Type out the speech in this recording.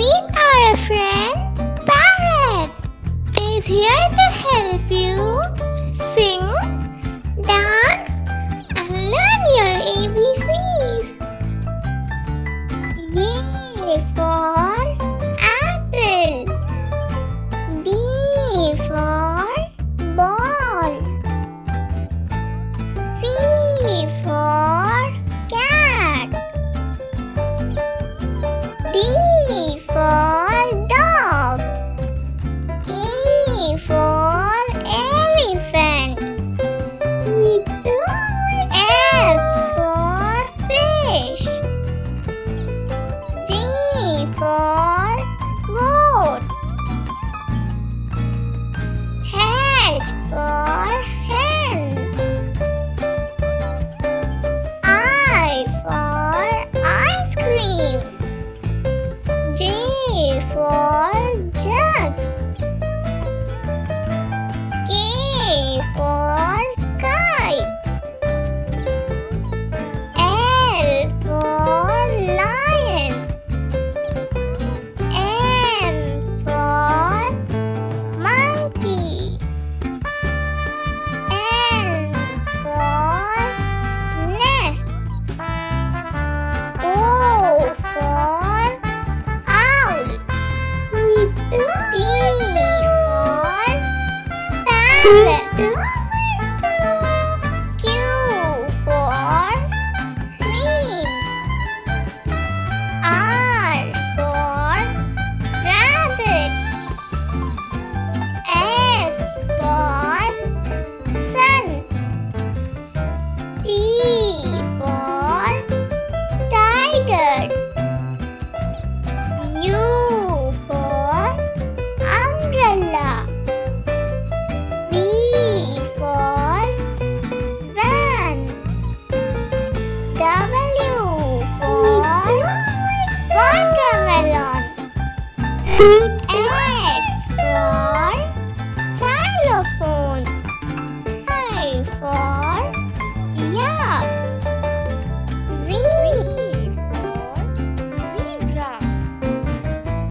Meet our friend Parrot is here to help you sing, dance, and learn your ABCs. A for apple. B for ball. C for cat. D for dog. E for elephant. F for fish. G for goat. H for hen. I for ice cream. J for jug. K for kite. L for lion. M for monkey. N for nest. O for owl. P for parrot. Q for queen. R for rabbit. S for sun. T for tiger. U for umbrella. V for van. W for watermelon.